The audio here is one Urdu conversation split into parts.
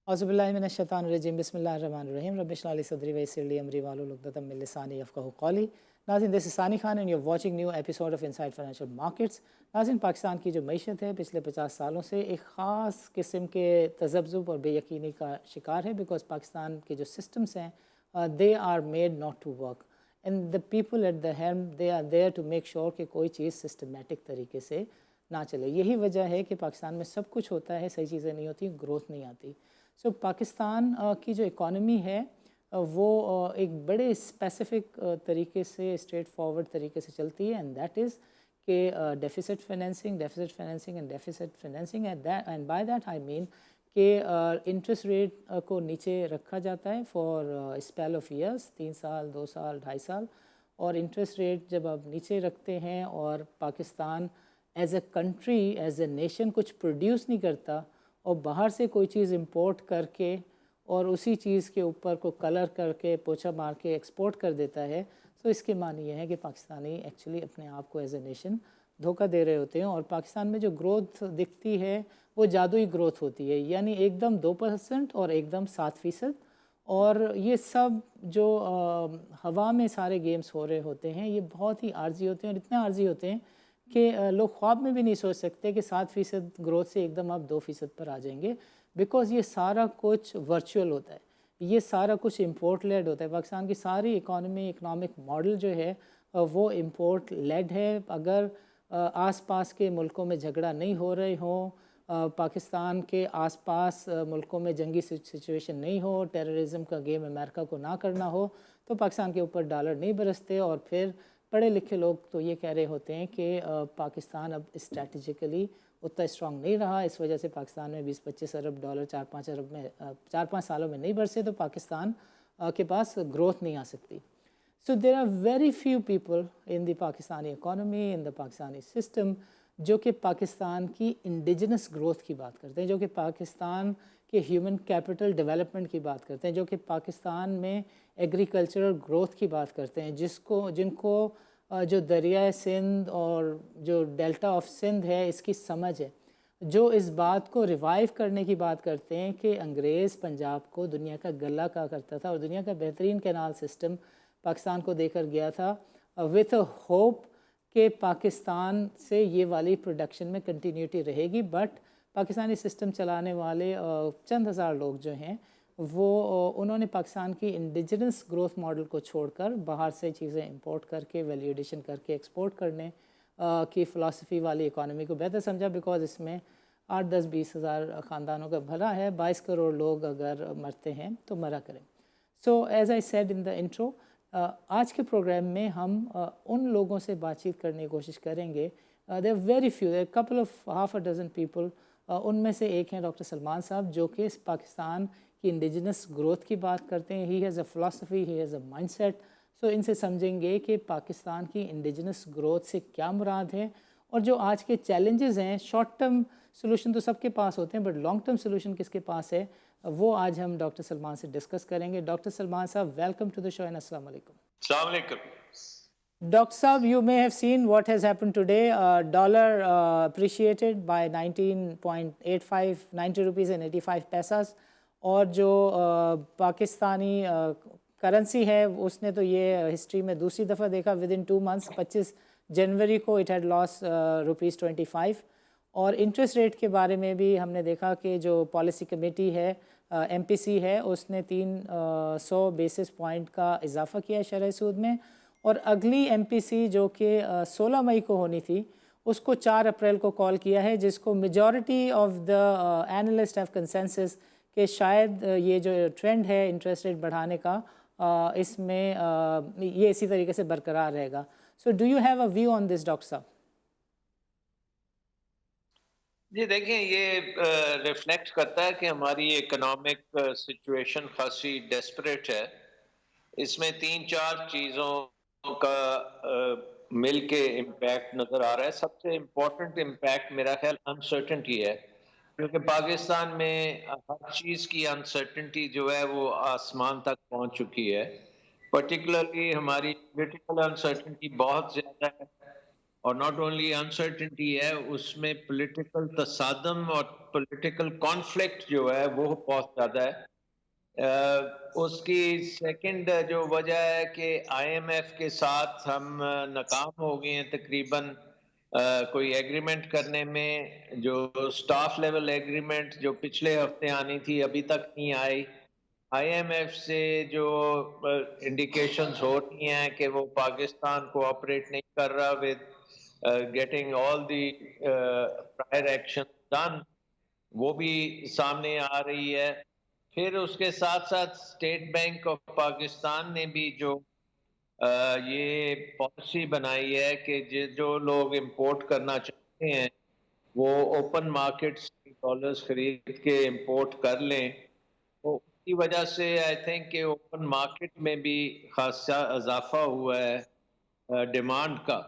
اعوذ باللہ من الشیطان الرجیم بسم اللہ الرحمن الرحیم رب اشرح لی صدری ویسر لی امری واحلل عقدۃ من لسانی یفقہوا قولی. ناظرین، this is Sani Khan and you are watching new episode of inside financial markets. ناظرین، پاکستان کی جو معیشت ہے پچھلے 50 سالوں سے ایک خاص قسم کے تذبذب اور بے یقینی کا شکار ہے، بیکاز پاکستان کے جو سسٹمس ہیں they are made not to work, and the people at the helm they are there to make sure کہ کوئی چیز سسٹمیٹک طریقے سے نہ چلے. یہی وجہ ہے کہ پاکستان میں سب کچھ ہوتا ہے، صحیح چیزیں نہیں ہوتی، گروتھ نہیں آتی. سو پاکستان کی جو اکانومی ہے وہ ایک بڑے اسپیسیفک طریقے سے اسٹریٹ فارورڈ طریقے سے چلتی ہے، اینڈ دیٹ از کہ deficit financing and by that I mean کہ انٹرسٹ ریٹ کو نیچے رکھا جاتا ہے فار اسپیل آف ایئرس، 3 سال 2 سال 2.5 سال. اور انٹرسٹ ریٹ جب آپ نیچے رکھتے ہیں اور Pakistan as a country as a nation کچھ پروڈیوس نہیں کرتا اور باہر سے کوئی چیز امپورٹ کر کے اور اسی چیز کے اوپر کو کلر کر کے پوچھا مار کے ایکسپورٹ کر دیتا ہے، تو اس کے معنی یہ ہے کہ پاکستانی ایکچولی اپنے آپ کو ایز اے نیشن دھوکہ دے رہے ہوتے ہیں. اور پاکستان میں جو گروتھ دکھتی ہے وہ جادوئی گروتھ ہوتی ہے، یعنی ایک دم 2% اور ایک دم 7%. اور یہ سب جو ہوا میں سارے گیمز ہو رہے ہوتے ہیں یہ بہت ہی عارضی ہوتے ہیں، اور اتنے عارضی ہوتے ہیں کہ لوگ خواب میں بھی نہیں سوچ سکتے کہ 7% گروتھ سے ایک دم آپ 2% پر آ جائیں گے، بیکاز یہ سارا کچھ ورچوئل ہوتا ہے، یہ سارا کچھ امپورٹ لیڈ ہوتا ہے. پاکستان کی ساری اکنامک ماڈل جو ہے وہ امپورٹ لیڈ ہے. اگر آس پاس کے ملکوں میں جھگڑا نہیں ہو رہے ہوں، پاکستان کے آس پاس ملکوں میں جنگی سچویشن نہیں ہو، ٹیررزم کا گیم امریکہ کو نہ کرنا ہو، تو پاکستان کے اوپر ڈالر نہیں برستے. اور پھر پڑھے لکھے لوگ تو یہ کہہ رہے ہوتے ہیں کہ پاکستان اب اسٹریٹجیکلی اتنا اسٹرانگ نہیں رہا، اس وجہ سے پاکستان میں 20-25 ارب ڈالر 4-5 ارب میں 4-5 سالوں میں نہیں برسے، تو پاکستان کے پاس گروتھ نہیں آ سکتی. So there are very few people in the Pakistani economy, in the Pakistani system, جو کہ پاکستان کی انڈیجنس گروتھ کی بات کرتے ہیں، جو کہ پاکستان کے ہیومن کیپٹل ڈیولپمنٹ کی بات کرتے ہیں، جو کہ پاکستان میں ایگریکلچرل گروتھ کی بات کرتے ہیں، جن کو جو دریائے سندھ اور جو ڈیلٹا آف سندھ ہے اس کی سمجھ ہے، جو اس بات کو ریوائیو کرنے کی بات کرتے ہیں کہ انگریز پنجاب کو دنیا کا گلہ کہا کرتا تھا اور دنیا کا بہترین کینال سسٹم پاکستان کو دے کر گیا تھا وتھ اے ہوپ کہ پاکستان سے یہ والی پروڈکشن میں کنٹینیوٹی رہے گی. بٹ پاکستانی سسٹم چلانے والے چند ہزار لوگ جو ہیں وہ انہوں نے پاکستان کی انڈیجنس گروتھ ماڈل کو چھوڑ کر باہر سے چیزیں امپورٹ کر کے ویلیو ایڈیشن کر کے ایکسپورٹ کرنے کی فلاسفی والی اکانومی کو بہتر سمجھا، بیکاز اس میں 8-10-20 ہزار خاندانوں کا بھلا ہے. 22 کروڑ لوگ اگر مرتے ہیں تو مرا کریں. So as I said in the intro, آج کے پروگرام میں ہم ان لوگوں سے بات چیت کرنے کی کوشش کریں گے. There very few, there couple of half a dozen people. ان میں سے ایک ہیں ڈاکٹر سلمان صاحب، جو کہ پاکستان کی انڈیجنس گروتھ کی بات کرتے ہیں. He has a philosophy, he has a mindset. So ان سے سمجھیں گے کہ پاکستان کی انڈیجنس گروتھ سے کیا مراد ہے، اور جو آج کے چیلنجز ہیں. شارٹ ٹرم سولوشن تو سب کے پاس ہوتے ہیں، بٹ لانگ ٹرم سولوشن کس کے پاس ہے، وہ آج ہم ڈاکٹر سلمان سے ڈسکس کریں گے. ڈاکٹر سلمان صاحب، welcome to the show and السلام علیکم. السلام علیکم. Dr. Saab, you may have seen what has happened today. Dollar appreciated by 19.85, 90 rupees and 85 paisas. اور جو پاکستانی کرنسی ہے اس نے تو یہ ہسٹری میں دوسری دفعہ دیکھا ود ان 2 months. 25 جنوری کو اٹ ہیڈ لاس ₹25. اور انٹرسٹ ریٹ کے بارے میں بھی ہم نے دیکھا کہ جو پالیسی کمیٹی ہے MPC ہے، اس نے 300 بیسس پوائنٹ کا اضافہ کیا ہے شرح سود میں. اور اگلی MPC جو کہ 16 مئی کو ہونی تھی اس کو 4 اپریل کو کال کیا ہے، جس کو majority of the analyst have consensus کہ شاید یہ جو ٹرینڈ ہے انٹرسٹ ریٹ بڑھانے کا اس میں یہ اسی طریقے سے برقرار رہے گا. So do you have a view on this doctor صاحب؟ جی دیکھیں، یہ ریفلیکٹ کرتا ہے کہ ہماری اکنامک سچویشن خاصی ڈیسپریٹ ہے. اس میں 3-4 چیزوں کا مل کے امپیکٹ نظر آ رہا ہے. سب سے امپورٹنٹ امپیکٹ میرا خیال انسرٹنٹی ہے، کیونکہ پاکستان میں ہر چیز کی انسرٹنٹی جو ہے وہ آسمان تک پہنچ چکی ہے. پرٹیکولرلی ہماری پولیٹیکل انسرٹنٹی بہت زیادہ ہے. اور ناٹ اونلی انسرٹنٹی ہے، اس میں پولیٹیکل تصادم اور پولیٹیکل کانفلکٹ جو ہے وہ بہت زیادہ ہے. اس کی سیکنڈ جو وجہ ہے کہ آئی ایم ایف کے ساتھ ہم ناکام ہو گئے ہیں تقریباً کوئی ایگریمنٹ کرنے میں. جو سٹاف لیول ایگریمنٹ جو پچھلے ہفتے آنی تھی ابھی تک نہیں آئی. آئی ایم ایف سے جو انڈیکیشنز ہو رہی ہیں کہ وہ پاکستان کو آپریٹ نہیں کر رہا with getting all the prior action done, وہ بھی سامنے آ رہی ہے. پھر اس کے ساتھ ساتھ اسٹیٹ بینک آف پاکستان نے بھی جو یہ پالیسی بنائی ہے کہ جو لوگ امپورٹ کرنا چاہتے ہیں وہ اوپن مارکیٹ سے ڈالرز خرید کے امپورٹ کر لیں. تو اس کی وجہ سے آئی تھنک کہ اوپن مارکیٹ میں بھی خاصا اضافہ ہوا ہے ڈیمانڈ کا.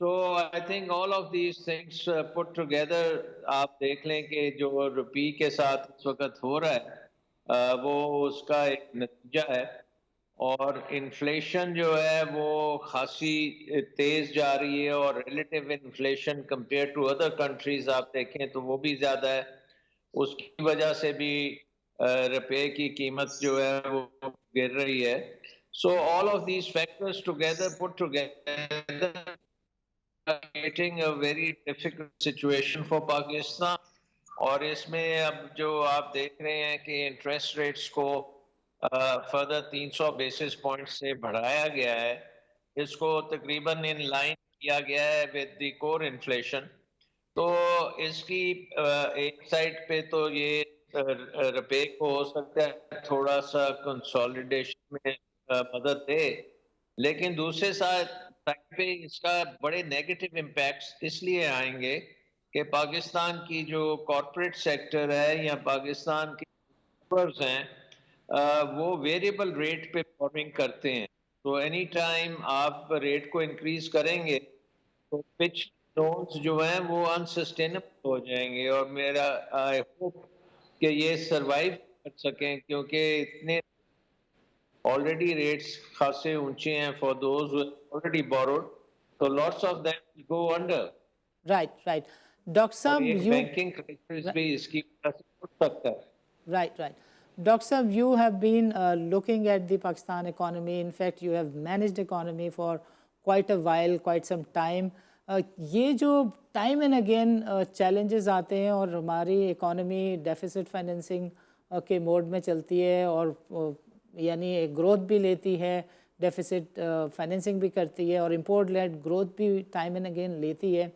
So I think all of these things put together آپ دیکھ لیں کہ جو روپی کے ساتھ اس وقت ہو رہا ہے وہ اس کا ایک نتیجہ ہے. اور انفلیشن جو ہے وہ خاصی تیز جا رہی ہے، اور relative inflation compare to other countries آپ دیکھیں تو وہ بھی زیادہ ہے. اس کی وجہ سے بھی روپے کی قیمت جو ہے وہ گر رہی ہے. So all of these factors together put together creating a very difficult situation for Pakistan. اور اس میں اب جو آپ دیکھ رہے ہیں کہ انٹرسٹ ریٹس کو فردر 300 بیسس پوائنٹ سے بڑھایا گیا ہے، اس کو تقریباً ان لائن کیا گیا ہے ود دی کور انفلیشن. تو اس کی ایک سائڈ پہ تو یہ روپے کو ہو سکتا ہے تھوڑا سا کنسولیڈیشن میں مدد دے، لیکن دوسرے سائڈ پہ اس کا بڑے نیگیٹو امپیکٹس اس لیے آئیں گے کہ پاکستان کی جو کارپوریٹ سیکٹر ہے یا پاکستان کے ہیں وہ ویریبل ریٹ پہ بورنگ کرتے ہیں. تو اینی ٹائم آپ ریٹ کو انکریز کریں گے تو پچ لونز جو ہیں وہ انسسٹینبل ہو جائیں گے. اور میرا آئی ہوپ کہ یہ سروائیو کر سکیں، کیونکہ اتنے already rates خاصے اونچے ہیں for those who have already borrowed, so lots of them will go under. Right, right. Dr. اور Saab, ایک بینکنگ کرائسس بھی اس کی وجہ سے اٹھ سکتا ہے. Right, right. Dr. Saab, you have been looking at the Pakistan economy. In fact, you have managed economy for quite a while, quite some time. یہ جو ٹائم اینڈ اگین چیلنجز آتے ہیں اور ہماری اکانومی ڈیفیسٹ فائنینسنگ کے موڈ میں چلتی ہے، اور یعنی گروتھ بھی لیتی ہے، ڈیفیسٹ فائنینسنگ بھی کرتی ہے، اور امپورٹ لیڈ گروتھ بھی ٹائم اینڈ اگین لیتی ہے.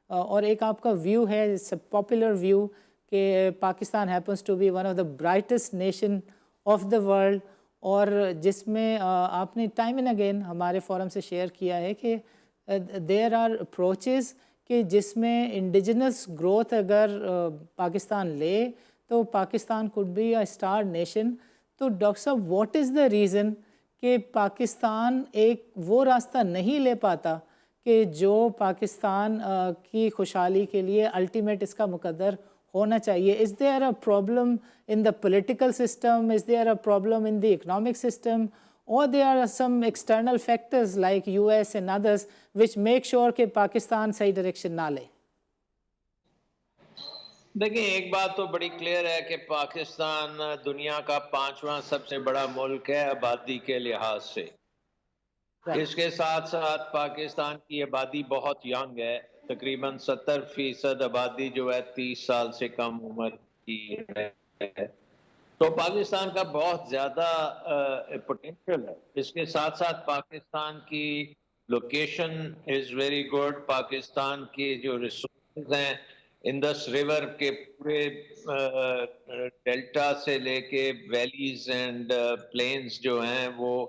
اور ایک آپ کا ویو ہے، پاپولر ویو، کہ Pakistan happens to be one of the brightest nation of the world, اور جس میں آپ نے ٹائم اینڈ اگین ہمارے فورم سے شیئر کیا ہے کہ دیر آر اپروچز کہ جس میں انڈیجنس گروتھ اگر پاکستان لے تو Pakistan could be a star nation. تو ڈاکٹر صاحب، واٹ از دا ریزن کہ پاکستان ایک وہ راستہ نہیں لے پاتا کہ جو پاکستان کی خوشحالی کے لیے الٹیمیٹ اس کا مقدر ہونا چاہیے؟ Is there a problem in the political system, is there a problem in the economic system, or there are some external factors like US and others which make sure کہ پاکستان صحیح ڈائریکشن نہ لے؟ دیکھیں، ایک بات تو بڑی کلیئر ہے کہ پاکستان دنیا کا 5واں سب سے بڑا ملک ہے آبادی کے لحاظ سے. اس کے ساتھ ساتھ پاکستان کی آبادی بہت ینگ ہے، تقریباً 70% آبادی جو ہے 30 سال سے کم عمر کی ہے. تو پاکستان کا بہت زیادہ پوٹینشیل ہے. اس کے ساتھ ساتھ پاکستان کی location is very good. Pakistan کی جو ریسورسز ہیں انڈس ریور کے پورے ڈیلٹا سے لے کے ویلیز اینڈ پلینز جو ہیں وہ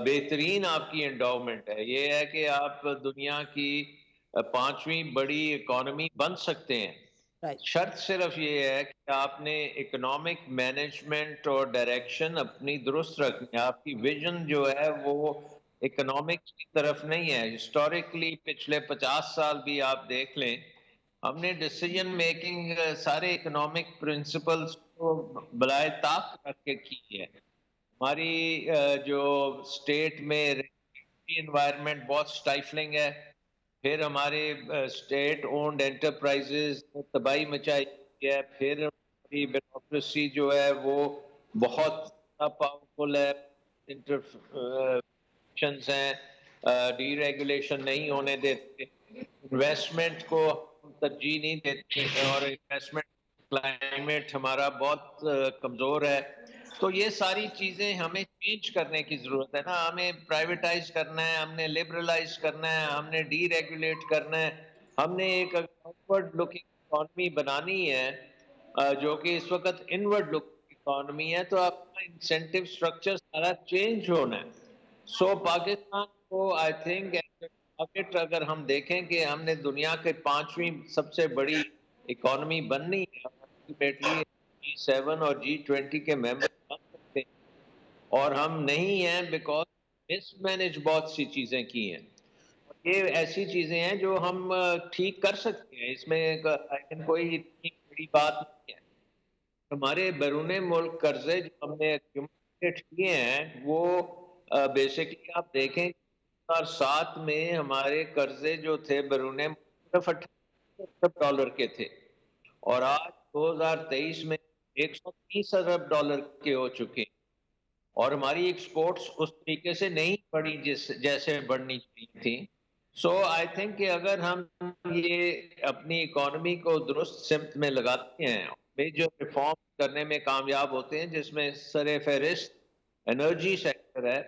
بہترین آپ کی انڈاؤمنٹ ہے. یہ ہے کہ آپ دنیا کی 5ویں بڑی اکانومی بن سکتے ہیں. شرط صرف یہ ہے کہ آپ نے اکنامک مینجمنٹ اور ڈائریکشن اپنی درست رکھنی ہے. آپ کی ویژن جو ہے وہ اکنامکس کی طرف نہیں ہے. ہسٹوریکلی پچھلے 50 سال بھی آپ دیکھ لیں، ہم نے ڈیسیجن میکنگ سارے اکنامک پرنسپلز کو بلائے طاق رکھ کے کی ہے. ہماری جو اسٹیٹ میں انوائرمنٹ بہت سٹائفلنگ ہے. پھر ہمارے اسٹیٹ اونڈ انٹرپرائزز نے تباہی مچائی ہے، پھر ہماری بیوروکریسی جو ہے وہ بہت پاورفل ہے، انٹرفنکشنز ہیں، ڈی ریگولیشن نہیں ہونے دیتے، انویسٹمنٹ کو ہم ترجیح نہیں دیتے، اور انویسٹمنٹ کلائمیٹ ہمارا بہت کمزور ہے. تو یہ ساری چیزیں ہمیں چینج کرنے کی ضرورت ہے نا. ہمیں پرائیویٹائز کرنا ہے، ہم نے لبرلائز کرنا ہے، ہم نے ڈی ریگولیٹ کرنا ہے، ہم نے ایک آؤٹورڈ لکنگ اکانومی بنانی ہے جو کہ اس وقت انورڈ لکنگ اکانومی ہے. تو آپ کا انسینٹیو اسٹرکچر سارا چینج ہونا ہے. سو پاکستان کو آئی تھنک مارکیٹ اگر ہم دیکھیں کہ ہم نے دنیا کے 5ویں سب سے بڑی اکانومی بننی ہے، الٹیمیٹلی G7 اور G20 کے ممبر بن سکتے ہیں، اور ہم نہیں ہیں بیکاز مس مینج بہت سی چیزیں کی ہیں. یہ ایسی چیزیں ہیں جو ہم ٹھیک کر سکتے ہیں، اس میں کوئی اتنی بڑی بات نہیں ہے. ہمارے بیرون ملک قرضے جو ہم نے ایکومولیٹ کیے ہیں وہ بیسکلی آپ دیکھیں 2007 میں ہمارے قرضے جو تھے بیرون ملک صرف $18 ارب کے تھے، اور آج 2023 میں $130 ارب کے ہو چکے ہیں. اور ہماری ایکسپورٹس اس طریقے سے نہیں بڑھی جیسے بڑھنی چاہیے تھی. سو آئی تھنک کہ اگر ہم یہ اپنی اکانومی کو درست سمت میں لگاتے ہیں، میجر ریفارم کرنے میں کامیاب ہوتے ہیں، جس میں سر فہرست انرجی سیکٹر ہے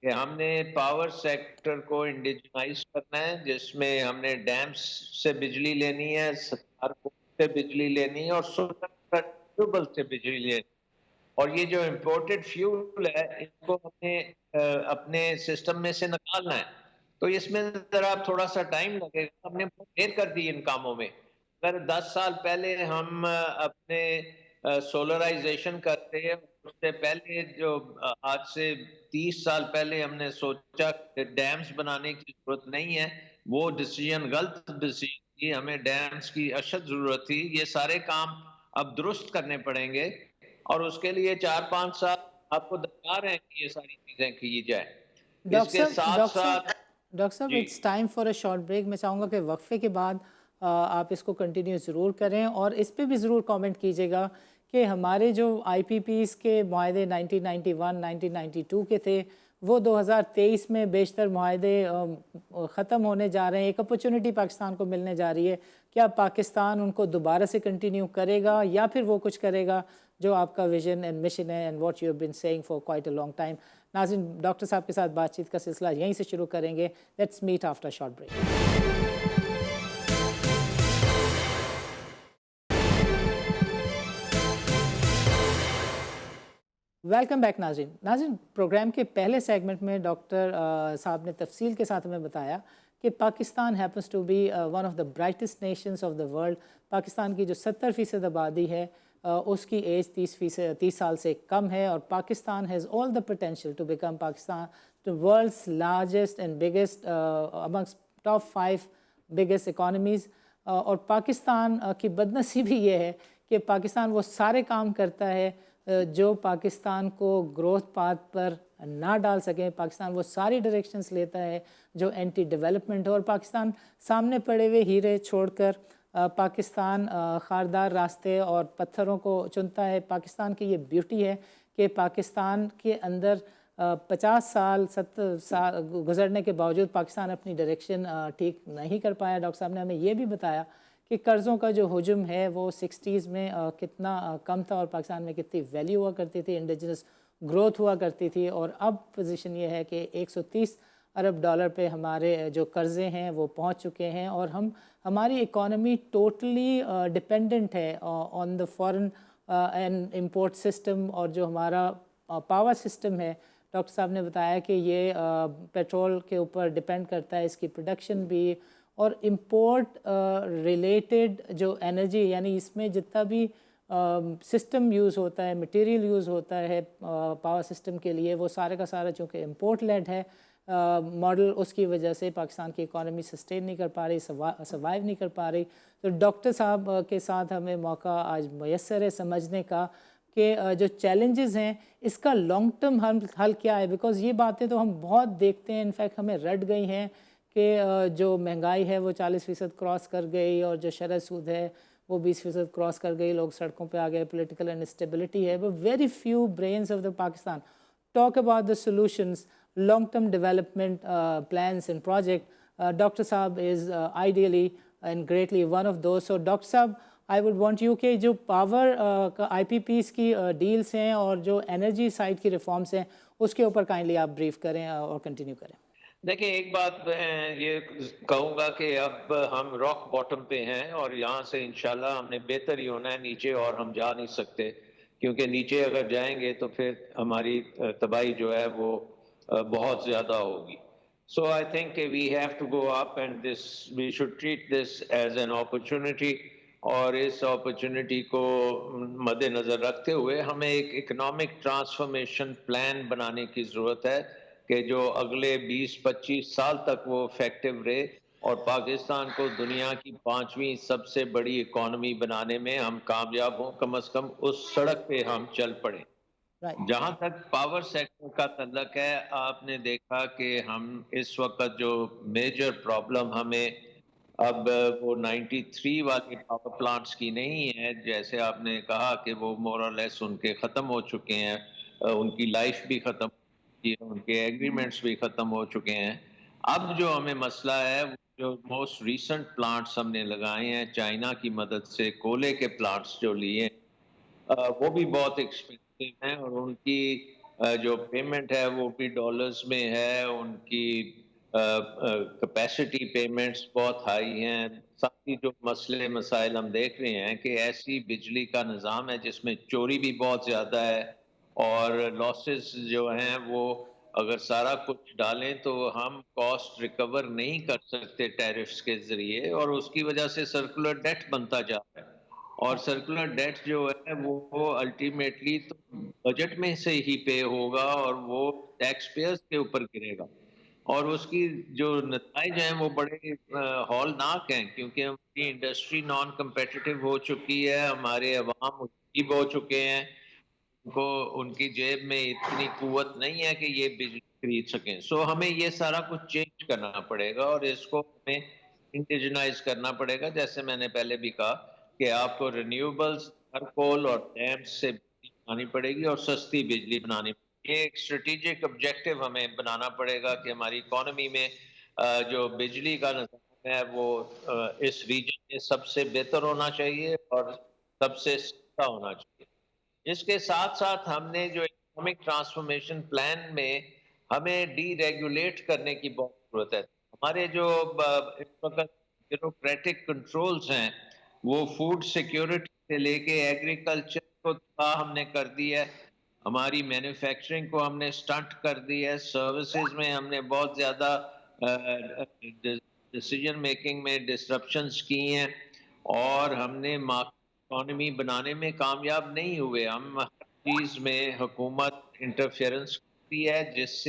کہ ہم نے پاور سیکٹر کو انڈیجنائز کرنا ہے، جس میں ہم نے ڈیمز سے بجلی لینی ہے، ستار سے بجلی لینی ہے، اور سولر رینیوبل سے بجلی لینی ہے. اور یہ جو امپورٹڈ فیول ہے ان کو ہم نے اپنے سسٹم میں سے نکالنا ہے. تو اس میں ذرا تھوڑا سا ٹائم لگے گا. ہم نے بہت دیر کر دی ان کاموں میں. اگر 10 سال پہلے ہم اپنے سولرائزیشن کرتے ہیں، اس سے پہلے جو آج سے 30 سال پہلے ہم نے سوچا کہ ڈیمز بنانے کی ضرورت نہیں ہے، وہ ڈیسیجن غلط ڈیسیجن تھی. ہمیں ڈیمز کی اشد ضرورت تھی. یہ سارے کام اب درست کرنے پڑیں گے، اور اس کے لیے 4-5 سال آپ کو درکار ہیں کہ یہ ساری چیزیں کی جائے. اس کے ساتھ ساتھ ڈاکٹر صاحب جی it's time for a short break. میں چاہوں گا کہ وقفے کے بعد آپ اس کو کنٹینیو ضرور کریں، اور اس پہ بھی ضرور کامنٹ کیجیے گا کہ ہمارے جو آئی پی پیز کے معاہدے 1991 1992 کے تھے، وہ 2023 میں بیشتر معاہدے ختم ہونے جا رہے ہیں. ایک اپرچونٹی پاکستان کو ملنے جا رہی ہے. کیا پاکستان ان کو دوبارہ سے کنٹینیو کرے گا، یا پھر وہ کچھ کرے گا جو آپ کا ویژن اینڈ مشن ہے، and what you have been seeing for quite a long time. ناظرین، ڈاکٹر صاحب کے ساتھ بات چیت کا سلسلہ یہیں سے شروع کریں گے. Let's meet after short break. Welcome back ناظرین پروگرام کے پہلے سیگمنٹ میں ڈاکٹر صاحب نے تفصیل کے ساتھ ہمیں بتایا کہ Pakistan happens to be one of the brightest nations of the world. Pakistan کی جو 70% آبادی ہے اس کی ایج 30 سال سے کم ہے، اور Pakistan has all the potential to become Pakistan to world's largest and biggest amongst top 5 biggest economies. اور پاکستان کی بدنصیبی یہ ہے کہ پاکستان وہ سارے کام کرتا ہے جو پاکستان کو گروتھ پاتھ پر نہ ڈال سکیں. پاکستان وہ ساری ڈائریکشنز لیتا ہے جو اینٹی ڈیولپمنٹ ہے، اور پاکستان سامنے پڑے ہوئے ہیرے چھوڑ کر پاکستان خاردار راستے اور پتھروں کو چنتا ہے. پاکستان کی یہ بیوٹی ہے کہ پاکستان کے اندر 50 سال 70 سال گزرنے کے باوجود پاکستان اپنی ڈائریکشن ٹھیک نہیں کر پایا. ڈاکٹر صاحب نے ہمیں یہ بھی بتایا کہ قرضوں کا جو حجم ہے وہ 60s میں کتنا کم تھا، اور پاکستان میں کتنی ویلیو ہوا کرتی تھی، انڈیجنس گروتھ ہوا کرتی تھی، اور اب پوزیشن یہ ہے کہ $130 ارب پہ ہمارے جو قرضے ہیں وہ پہنچ چکے ہیں، اور ہماری اکانومی ٹوٹلی ڈپینڈنٹ ہے آن the foreign and import system. اور جو ہمارا پاور سسٹم ہے، ڈاکٹر صاحب نے بتایا کہ یہ پیٹرول کے اوپر ڈپینڈ کرتا ہے، اس کی پروڈکشن بھی، اور امپورٹ ریلیٹڈ جو انرجی، یعنی اس میں جتنا بھی سسٹم یوز ہوتا ہے، مٹیریل یوز ہوتا ہے پاور سسٹم کے لیے، وہ سارے کا سارا چونکہ امپورٹ لیڈ ہے ماڈل، اس کی وجہ سے پاکستان کی اکانومی سسٹین نہیں کر پا رہی، سروائیو نہیں کر پا رہی. تو ڈاکٹر صاحب کے ساتھ ہمیں موقع آج میسر ہے سمجھنے کا کہ جو چیلنجز ہیں اس کا لانگ ٹرم حل کیا ہے. بیکاز یہ باتیں تو ہم بہت دیکھتے ہیں، انفیکٹ ہمیں رٹ گئی ہیں کہ جو مہنگائی ہے وہ 40% کراس کر گئی اور جو شرح سود ہے وہ 20% کراس کر گئی, لوگ سڑکوں پہ آ گئے, پولیٹیکل انسٹیبلٹی ہے, but very few brains of the Pakistan talk about the solutions, long-term development plans and project. Dr. Saab is ideally and greatly one of those. So Dr. Saab, I would want you کہ جو پاور آئی پی پیز کی ڈیلس ہیں اور جو انرجی سائڈ کی ریفارمس ہیں اس کے اوپر کائنڈلی آپ بریف کریں اور کنٹینیو کریں. دیکھیں, ایک بات میں یہ کہوں گا کہ اب ہم راک باٹم پہ ہیں اور یہاں سے انشاءاللہ ہم نے بہتر ہی ہونا ہے, نیچے اور ہم جا نہیں سکتے, کیونکہ نیچے اگر جائیں گے تو پھر ہماری تباہی جو ہے وہ بہت زیادہ ہوگی. So I think we have to go up and this we should treat this as an opportunity, اور اس اپرچونٹی کو مد نظر رکھتے ہوئے ہمیں ایک اکنامک ٹرانسفارمیشن پلان بنانے کی ضرورت ہے کہ جو اگلے 20-25 سال تک وہ افیکٹو رہے اور پاکستان کو دنیا کی 5ویں سب سے بڑی اکانومی بنانے میں ہم کامیاب ہوں, کم از کم اس سڑک پہ ہم چل پڑیں. جہاں تک پاور سیکٹر کا تعلق ہے, آپ نے دیکھا کہ ہم اس وقت جو میجر پرابلم ہمیں اب وہ 93 والے پاور پلانٹس کی نہیں ہے, جیسے آپ نے کہا کہ وہ مور اور لیس ان کے ختم ہو چکے ہیں, ان کی لائف بھی ختم ہو چکی ہے, ان کے ایگریمنٹس بھی ختم ہو چکے ہیں. اب جو ہمیں مسئلہ ہے, جو موسٹ ریسنٹ پلانٹس ہم نے لگائے ہیں چائنا کی مدد سے, کولے کے پلانٹس جو لیے وہ بھی بہت ایکسپینسو ہیں اور ان کی جو پیمنٹ ہے وہ بھی ڈالرز میں ہے, ان کی کیپیسٹی پیمنٹس بہت ہائی ہیں. ساتھ ہی جو مسئلے مسائل ہم دیکھ رہے ہیں کہ ایسی بجلی کا نظام ہے جس میں چوری بھی بہت زیادہ ہے اور لاسز جو ہیں وہ اگر سارا کچھ ڈالیں تو ہم کاسٹ ریکور نہیں کر سکتے ٹیرفز کے ذریعے, اور اس کی وجہ سے سرکولر ڈیٹ بنتا جا رہا ہے, اور سرکولر ڈیٹ جو ہے وہ الٹیمیٹلی تو بجٹ میں سے ہی پے ہوگا اور وہ ٹیکس پیئرز کے اوپر گرے گا, اور اس کی جو نتائج ہیں وہ بڑے ہولناک ہیں, کیونکہ ہماری انڈسٹری نان کمپیٹیٹو ہو چکی ہے, ہمارے عوام غریب ہو چکے ہیں, کو ان کی جیب میں اتنی قوت نہیں ہے کہ یہ بجلی خرید سکیں. سو ہمیں یہ سارا کچھ چینج کرنا پڑے گا اور اس کو ہمیں انڈیجنائز کرنا پڑے گا, جیسے میں نے پہلے بھی کہا کہ آپ کو رینیوبلز, کول اور ڈیمز سے بجلی بنانی پڑے گی اور سستی بجلی بنانی پڑے گی. یہ ایک اسٹریٹجک آبجیکٹو ہمیں بنانا پڑے گا کہ ہماری اکانومی میں جو بجلی کا نظام ہے وہ اس ریجن میں سب سے بہتر ہونا چاہیے اور سب سے سستا ہونا چاہیے. اس کے ساتھ ساتھ ہم نے جو اکنامک ٹرانسفارمیشن پلان میں ہمیں ڈی ریگولیٹ کرنے کی بہت ضرورت ہے. ہمارے جو اس وقت بیوروکریٹک کنٹرولز ہیں وہ فوڈ سیکیورٹی سے لے کے ایگریکلچر کو ہم نے کر دی ہے, ہماری مینوفیکچرنگ کو ہم نے سٹنٹ کر دی ہے, سروسز میں ہم نے بہت زیادہ ڈیسیجن میکنگ میں ڈسرپشنز کی ہیں, اور ہم نے اکانومی بنانے میں کامیاب نہیں ہوئے. ہم ہر چیز میں حکومت انٹرفیئرنس کرتی ہے جس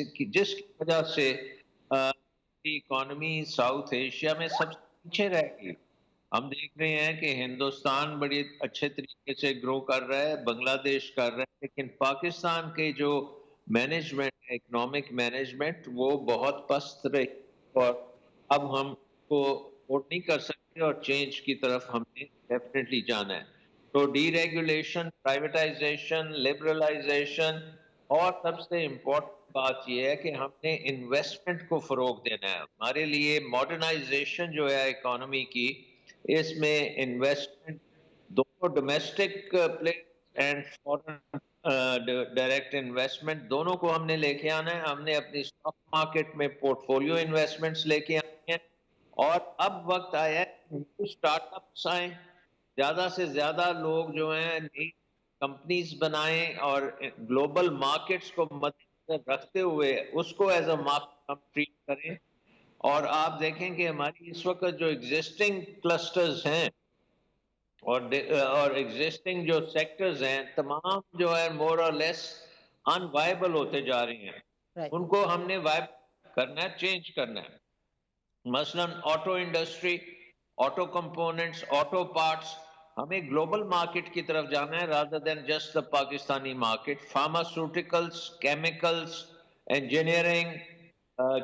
کی وجہ سے اکانومی ساؤتھ ایشیا میں سب سے پیچھے رہ گئی. ہم دیکھ رہے ہیں کہ ہندوستان بڑی اچھے طریقے سے گرو کر رہا ہے, بنگلہ دیش کر رہا ہے, لیکن پاکستان کے جو مینجمنٹ ہے, اکنامک مینجمنٹ, وہ بہت پست رہی اور اب ہم کو افورڈ نہیں کر سکتے اور چینج کی طرف ہم نے ڈیفینیٹلی جانا ہے. تو ڈی ریگولیشن, پرائیویٹائزیشن, لبرلائزیشن, اور سب سے امپورٹنٹ بات یہ ہے کہ ہم نے انویسٹمنٹ کو فروغ دینا ہے. ہمارے لیے ماڈرنائزیشن جو ہے اکانومی کی, اس میں انویسٹمنٹ دونوں domestic player and foreign direct investment دونوں کو ہم نے لے کے آنا ہے. ہم نے اپنی اسٹاک مارکیٹ میں پورٹ فولیو انویسٹمنٹس لے کے آنے ہیں, اور اب وقت آیا ہے نیو اسٹارٹ اپس آئیں, زیادہ سے زیادہ لوگ جو ہیں نئی کمپنیز بنائیں اور گلوبل مارکیٹس کو مد نظر رکھتے ہوئے اس کو ایز اے مارکیٹ ہم ٹریٹ کریں. اور آپ دیکھیں کہ ہماری اس وقت جو ایگزسٹنگ کلسٹرز ہیں اور ایگزسٹنگ جو سیکٹرز ہیں, تمام جو ہے مور اور لیس ان وائبل ہوتے جا رہے ہیں. ان کو ہم نے وائب کرنا ہے, چینج کرنا ہے. مثلاً auto industry, auto components, auto parts, ہمیں گلوبل مارکیٹ کی طرف جانا ہے rather than just the Pakistani market. Pharmaceuticals, chemicals, engineering,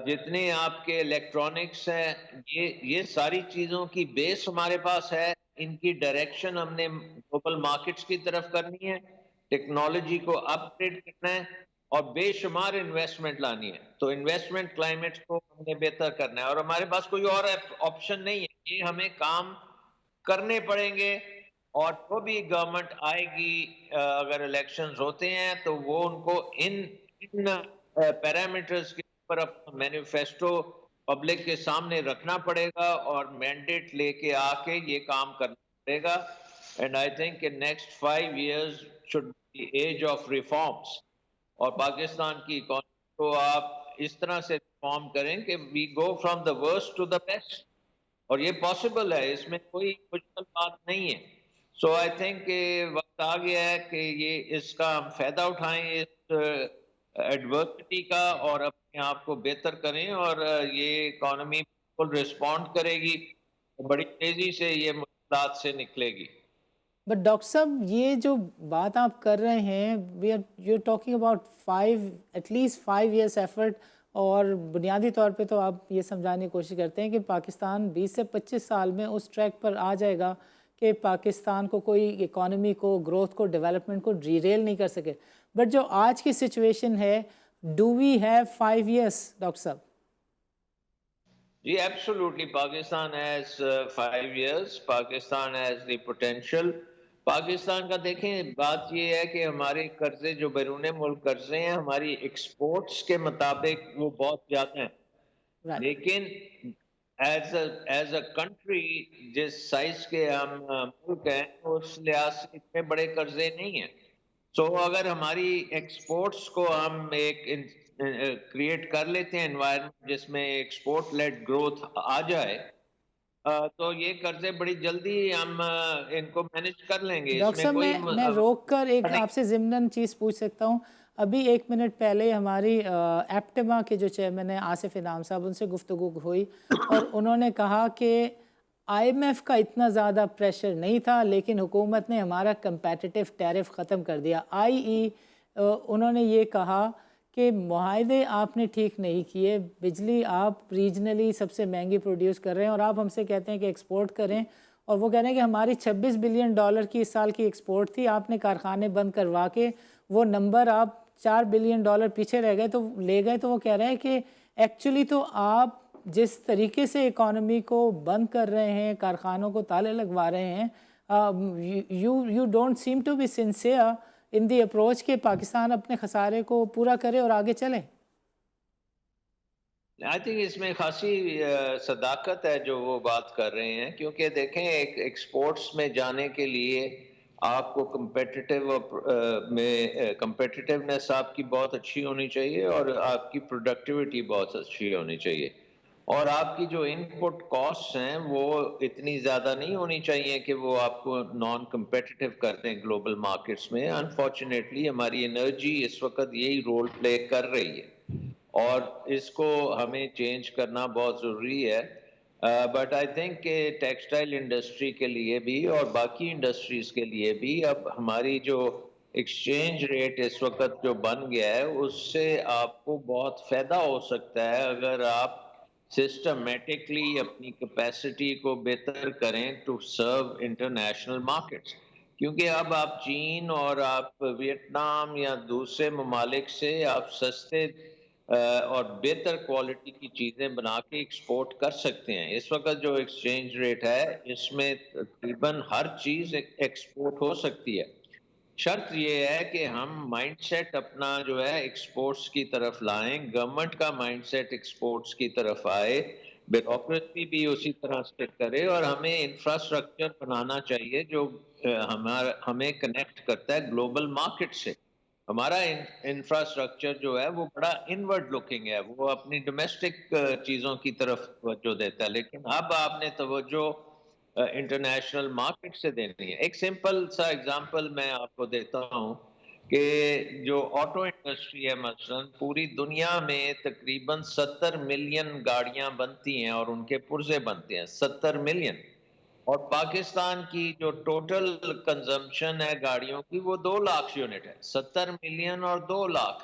جتنے آپ کے الیکٹرانکس ہیں، یہ ساری چیزوں کی بیس ہمارے پاس ہے. ان کی ڈائریکشن ہم نے گلوبل مارکیٹس کی طرف کرنی ہے، ٹیکنالوجی کو اپ گریڈ کرنا ہے اور بے شمار انویسٹمنٹ لانی ہے. تو انویسٹمنٹ کلائمیٹ کو ہم نے بہتر کرنا ہے اور ہمارے پاس کوئی اور آپشن نہیں ہے. یہ ہمیں کام کرنے پڑیں گے اور جو بھی گورنمنٹ آئے گی اگر الیکشنز ہوتے ہیں تو وہ ان کو ان پیرامیٹرز کے اوپر اپنا مینیفیسٹو پبلک کے سامنے رکھنا پڑے گا اور مینڈیٹ لے کے آ کے یہ کام کرنا پڑے گا. اینڈ آئی تھنک کہ next 5 years should be age of reforms. اور پاکستان کی اکانومی کو آپ اس طرح سے ریفارم کریں کہ we go from the worst to the best. اور یہ پاسبل ہے، اس میں کوئی مشکل بات نہیں ہے. سو آئی تھنک کہ وقت آ گیا ہے کہ یہ اس کا ہم فائدہ اٹھائیں اس ایڈورسٹی کا اور اپنے آپ کو بہتر کریں اور یہ اکانومی بالکل رسپونڈ کرے گی، بڑی تیزی سے یہ مشکلات سے نکلے گی. بٹ ڈاکٹر صاحب یہ جو بات آپ کر رہے ہیں you talking about 5 at least 5 years effort, اور بنیادی طور پہ تو آپ یہ سمجھانے کی کوشش کرتے ہیں کہ پاکستان 20 سے 25 سال میں اس ٹریک پر آ جائے گا کہ پاکستان کو کوئی اکانومی کو، گروتھ کو، ڈیولپمنٹ کو ڈیریل نہیں کر سکے. بٹ جو آج کی سچویشن ہے، do we have 5 years doctor صاحب؟ جی absolutely, Pakistan has 5 years, Pakistan has the potential. Pakistan کا دیکھیں بات یہ ہے کہ ہمارے قرضے جو بیرون ملک قرضے ہیں ہماری ایکسپورٹس کے مطابق وہ بہت زیادہ ہیں. رائٹ. لیکن ایز اے کنٹری جس سائز کے ہم ملک ہیں اس لحاظ سے اتنے بڑے قرضے نہیں ہیں. سو اگر ہماری ایکسپورٹس کو ہم ایک کریٹ کر لیتے ہیں انوائرمنٹ جس میں ایکسپورٹ لیڈ گروتھ آ جائے تو یہ قرضے بڑی جلدی ہم ان کو مینج کر لیں گے. اس ڈاکٹر میں صاحب کوئی میں روک کر ایک آپ سے ضمناً چیز پوچھ سکتا ہوں؟ ابھی 1 منٹ پہلے ہماری ایپٹما کے جو چیئرمین ہیں آصف انعام صاحب، ان سے گفتگو ہوئی اور انہوں نے کہا کہ آئی ایم ایف کا اتنا زیادہ پریشر نہیں تھا لیکن حکومت نے ہمارا کمپیٹیٹیو ٹیرف ختم کر دیا. انہوں نے یہ کہا کہ معاہدے آپ نے ٹھیک نہیں کیے، بجلی آپ ریجنلی سب سے مہنگی پروڈیوس کر رہے ہیں اور آپ ہم سے کہتے ہیں کہ ایکسپورٹ کریں، اور وہ کہہ رہے ہیں کہ ہماری $26 بلین کی اس سال کی ایکسپورٹ تھی، آپ نے کارخانے بند کروا کے وہ نمبر آپ $4 بلین پیچھے رہ گئے تو لے گئے. تو وہ کہہ رہے ہیں کہ ایکچولی تو آپ جس طریقے سے اکانومی کو بند کر رہے ہیں، کارخانوں کو تالے لگوا رہے ہیں، you don't seem to be sincere in the approach کہ پاکستان اپنے خسارے کو پورا کرے اور آگے چلے. آئی تھنک اس میں خاصی صداقت ہے جو وہ بات کر رہے ہیں، کیونکہ دیکھیں ایک ایکسپورٹس میں جانے کے لیے آپ کو کمپیٹیٹیونیس آپ کی بہت اچھی ہونی چاہیے اور آپ کی پروڈکٹیوٹی بہت اچھی ہونی چاہیے اور آپ کی جو ان پٹ کاسٹ ہیں وہ اتنی زیادہ نہیں ہونی چاہیے کہ وہ آپ کو نان کمپیٹیٹیو کر دیں گلوبل مارکیٹس میں. انفارچونیٹلی ہماری انرجی اس وقت یہی رول پلے کر رہی ہے اور اس کو ہمیں چینج کرنا بہت ضروری ہے. بٹ آئی تھنک کہ ٹیکسٹائل انڈسٹری کے لیے بھی اور باقی انڈسٹریز کے لیے بھی اب ہماری جو ایکسچینج ریٹ اس وقت جو بن گیا ہے اس سے آپ کو بہت فائدہ ہو سکتا ہے اگر آپ سسٹمیٹکلی اپنی کیپیسٹی کو بہتر کریں ٹو سرو انٹرنیشنل مارکیٹس. کیونکہ اب آپ چین اور آپ ویتنام یا دوسرے ممالک سے آپ سستے اور بہتر کوالٹی کی چیزیں بنا کے ایکسپورٹ کر سکتے ہیں. اس وقت جو ایکسچینج ریٹ ہے اس میں تقریباً ہر چیز ایکسپورٹ ہو سکتی ہے. شرط یہ ہے کہ ہم مائنڈ سیٹ اپنا جو ہے ایکسپورٹس کی طرف لائیں، گورنمنٹ کا مائنڈ سیٹ ایکسپورٹس کی طرف آئے، بیوروکریسی بھی اسی طرح سے کرے اور ہمیں انفراسٹرکچر بنانا چاہیے جو ہمیں کنیکٹ کرتا ہے گلوبل مارکیٹ سے. ہمارا انفراسٹرکچر جو ہے وہ بڑا انورڈ لکنگ ہے، وہ اپنی ڈومیسٹک چیزوں کی طرف توجہ دیتا ہے، لیکن اب آپ نے توجہ انٹرنیشنل مارکیٹ سے دینی ہے. ایک سمپل سا ایگزامپل میں آپ کو دیتا ہوں کہ جو آٹو انڈسٹری ہے مثلا پوری دنیا میں تقریباً 70 ملین گاڑیاں بنتی ہیں اور ان کے پرزے بنتے ہیں 70 ملین، اور پاکستان کی جو ٹوٹل کنزمپشن ہے گاڑیوں کی وہ 2 لاکھ یونٹ ہے. 70 ملین اور 2 lakh,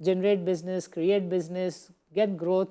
generate business, create business, get growth.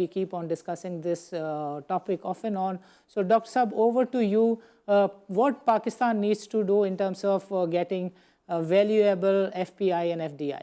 We keep on discussing this topic off and on. So Dr. Saab, over to you. What Pakistan needs to do in terms of getting valuable FPI and FDI?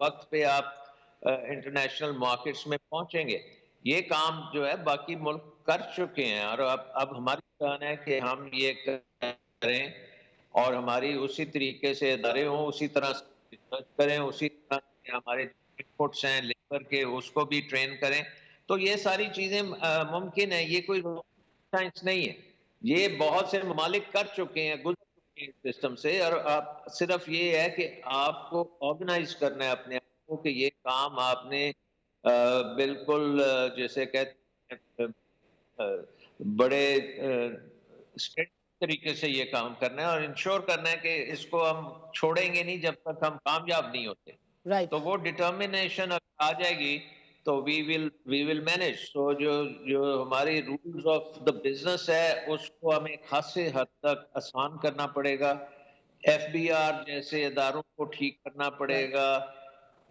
وقت پہ آپ انٹرنیشنل مارکیٹس میں پہنچیں گے. یہ کام جو ہے باقی ملک کر چکے ہیں اور اب ہماری ٹرن ہے کہ ہم یہ کریں اور ہماری اسی طریقے سے ادارے ہوں, اسی طرح سے ریسرچ کریں, اسی طرح سے ہمارے انپٹس ہیں لیبر کے اس کو بھی ٹرین کریں. تو یہ ساری چیزیں ممکن ہے, یہ کوئی سائنس نہیں ہے. یہ بہت سے ممالک کر چکے ہیں, گزر چکے ہیں سسٹم سے, اور آپ صرف یہ ہے کہ آپ کو آرگنائز کرنا ہے اپنے آپ کو کہ یہ کام آپ نے بالکل جیسے کہتے ہیں بڑے اسٹیٹ طریقے سے یہ کام کرنا ہے اور انشور کرنا ہے کہ اس کو ہم چھوڑیں گے نہیں جب تک ہم کامیاب نہیں ہوتے. رائٹ. تو وہ ڈٹرمنیشن آ جائے گی تو وی ول مینج. تو جو ہماری رولز آف دا بزنس ہے اس کو ہمیں خاصے حد تک آسان کرنا پڑے گا. ایف بی آر جیسے اداروں کو ٹھیک کرنا پڑے گا.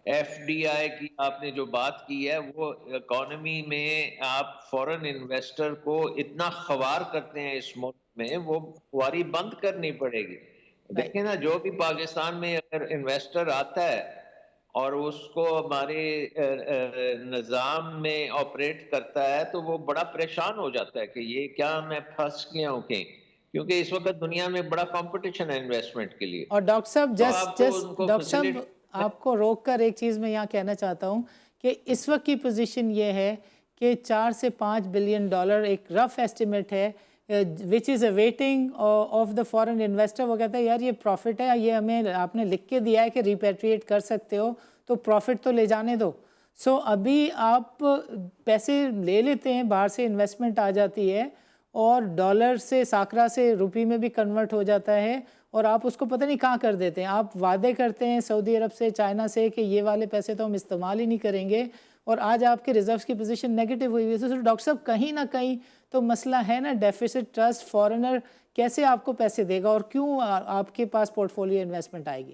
ایف ڈی آئی کی آپ نے جو بات کی ہے وہ اکانومی میں آپ فورن انویسٹر کو اتنا خوار کرتے ہیں اس ملک میں, وہ خواری بند کرنی پڑے گی. دیکھیں نا, جو بھی پاکستان میں اگر انویسٹر آتا ہے اور اس کو ہمارے نظام میں آپریٹ کرتا ہے تو وہ بڑا پریشان ہو جاتا ہے کہ یہ کیا میں پھنس گیا ہوں کیونکہ اس وقت دنیا میں بڑا کمپٹیشن ہے انویسٹمنٹ کے لیے. اور ڈاکٹر صاحب تو آپ کو ان کو ڈاکٹر صاحب آپ کو روک کر ایک چیز میں یہاں کہنا چاہتا ہوں کہ اس وقت کی پوزیشن یہ ہے کہ 4 سے 5 بلین ڈالر ایک رف ایسٹیمیٹ ہے وچ از اویٹنگ آف دا فورن انویسٹر. وہ کہتا ہے یار یہ پروفٹ ہے, یہ ہمیں آپ نے لکھ کے دیا ہے کہ ریپیٹریٹ کر سکتے ہو تو پروفٹ تو لے جانے دو. سو ابھی آپ پیسے لے لیتے ہیں, باہر سے انویسٹمنٹ آ جاتی ہے اور ڈالر سے ساکرا سے روپی میں بھی کنورٹ ہو جاتا ہے اور آپ اس کو پتہ نہیں کہاں کر دیتے ہیں. آپ وعدے کرتے ہیں سعودی عرب سے, چائنا سے کہ یہ والے پیسے تو ہم استعمال ہی نہیں کریں گے, اور آج آپ کے ریزروز کی پوزیشن نیگیٹو ہوئی ہوئی ہے. تو ڈاکٹر صاحب کہیں نہ کہیں تو مسئلہ ہے نا ڈیفیسٹ ٹرسٹ. فارنر کیسے آپ کو پیسے دے گا اور کیوں آپ کے پاس پورٹ فولیو انویسٹمنٹ آئے گی؟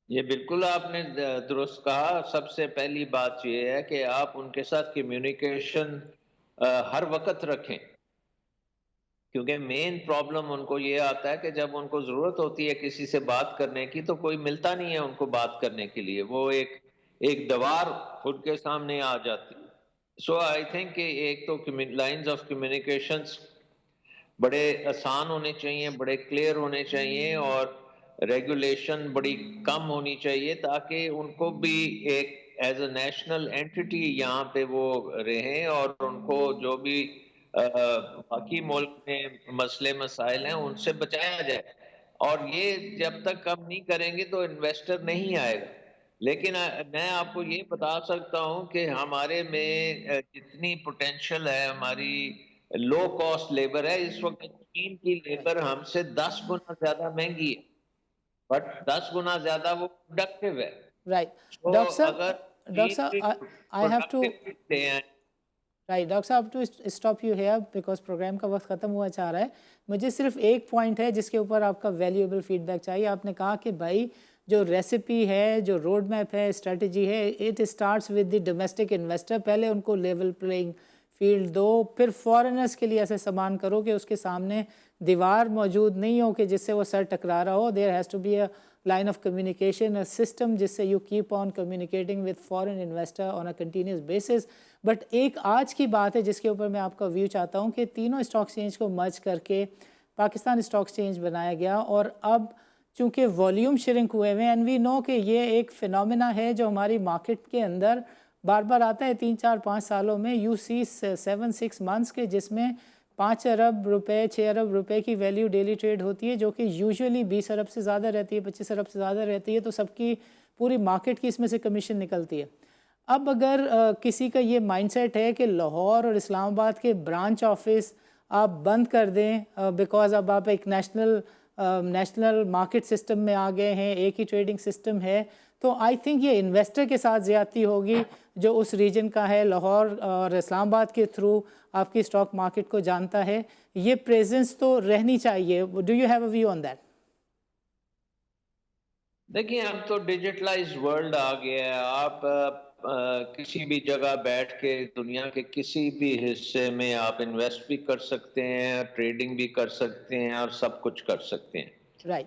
یہ بالکل آپ نے درست کہا. سب سے پہلی بات یہ ہے کہ آپ ان کے ساتھ کمیونیکیشن ہر وقت رکھیں, کیونکہ مین پرابلم ان کو یہ آتا ہے کہ جب ان کو ضرورت ہوتی ہے کسی سے بات کرنے کی تو کوئی ملتا نہیں ہے ان کو بات کرنے کے لیے, وہ ایک دیوار ان کے سامنے آ جاتی. سو آئی تھنک کہ ایک تو لائنز آف کمیونیکیشنز بڑے آسان ہونے چاہیے, بڑے کلیئر ہونے چاہیے, اور ریگولیشن بڑی کم ہونی چاہیے تاکہ ان کو بھی ایک ایز اے نیشنل اینٹی یہاں پہ وہ رہیں اور ان کو جو بھی باقی ملک میں مسئلے مسائل ہیں ان سے بچایا جائے. اور یہ جب تک ہم نہیں کریں گے تو انویسٹر نہیں آئے گا. لیکن میں آپ کو یہ بتا سکتا ہوں کہ ہمارے میں جتنی پوٹینشیل ہے, ہماری لو کاسٹ لیبر ہے. اس وقت چین کی لیبر ہم سے 10 گنا زیادہ مہنگی ہے, بٹ 10 گنا زیادہ وہ پروڈکٹیو ہے. رائٹ. تو اگر ڈاکٹر صاحب I have to right doctor صاحب to stop you here because program کا وقت ختم ہوا چاہ رہا ہے. مجھے صرف ایک پوائنٹ ہے جس کے اوپر آپ کا ویلیویبل فیڈ بیک چاہیے. آپ نے کہا کہ بھائی جو ریسیپی ہے, جو روڈ میپ ہے, اسٹریٹجی ہے, it starts with the domestic investor. پہلے ان کو لیول پلینگ فیلڈ دو, پھر فارنرس کے لیے ایسے سامان کرو کہ اس کے سامنے دیوار موجود نہیں ہو کہ جس سے وہ سر ٹکرا رہا ہو. There has to be a line of communication, a system جس سے you keep on communicating with foreign investor on a continuous basis. But ایک آج کی بات ہے جس کے اوپر میں آپ کا ویو چاہتا ہوں کہ تینوں اسٹاک ایکسچینج کو مرج کر کے پاکستان اسٹاک ایکسچینج بنایا گیا, اور اب چونکہ والیوم شرنک ہوئے ہوئے ہیں, اینڈ وی نو کہ یہ ایک فینومینا ہے جو ہماری مارکیٹ کے اندر بار بار آتا ہے 3 4 5 سالوں میں. یو سی 7-6 months کے جس میں 5 ارب روپے 6 ارب روپے کی ویلیو ڈیلی ٹریڈ ہوتی ہے, جو کہ یوزولی 20 ارب سے زیادہ رہتی ہے, 25 ارب سے زیادہ رہتی ہے. تو سب کی پوری مارکیٹ کی اس میں سے کمیشن نکلتی ہے. اب اگر کسی کا یہ مائنڈ سیٹ ہے کہ لاہور اور اسلام آباد کے برانچ آفس آپ بند کر دیں بیکاز اب آپ ایک نیشنل مارکیٹ سسٹم میں آ گئے ہیں, ایک ہی ٹریڈنگ سسٹم ہے, تو آئی تھنک یہ انویسٹر کے ساتھ زیادتی ہوگی جو اس ریجن کا ہے, لاہور اور اسلام آباد کے تھرو آپ کی اسٹاک مارکیٹ کو جانتا ہے. یہ پریزنس تو رہنی چاہیے. Do you have a view on that? دیکھیں اب تو ڈیجیٹلائز ورلڈ آ گیا ہے. آپ کسی بھی جگہ بیٹھ کے دنیا کے کسی بھی حصے میں آپ انویسٹ بھی کر سکتے ہیں, ٹریڈنگ بھی کر سکتے ہیں, اور سب کچھ کر سکتے ہیں. Right.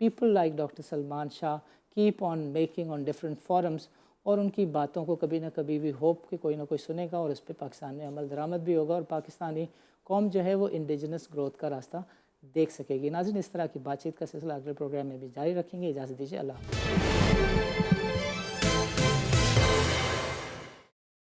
people like Dr. Salman Shah keep on making on different forums, اور ان کی باتوں کو کبھی نہ کبھی بھی ہوپ کہ کوئی نہ کوئی سنے گا اور اس پہ پاکستان میں عمل درآمد بھی ہوگا اور پاکستانی قوم جو ہے وہ انڈیجنس گروتھ کا راستہ دیکھ سکے گی. ناظرین اس طرح کی بات چیت کا سلسلہ اگلے پروگرام میں بھی جاری رکھیں گے. اجازت دیجیے. اللہ حافظ.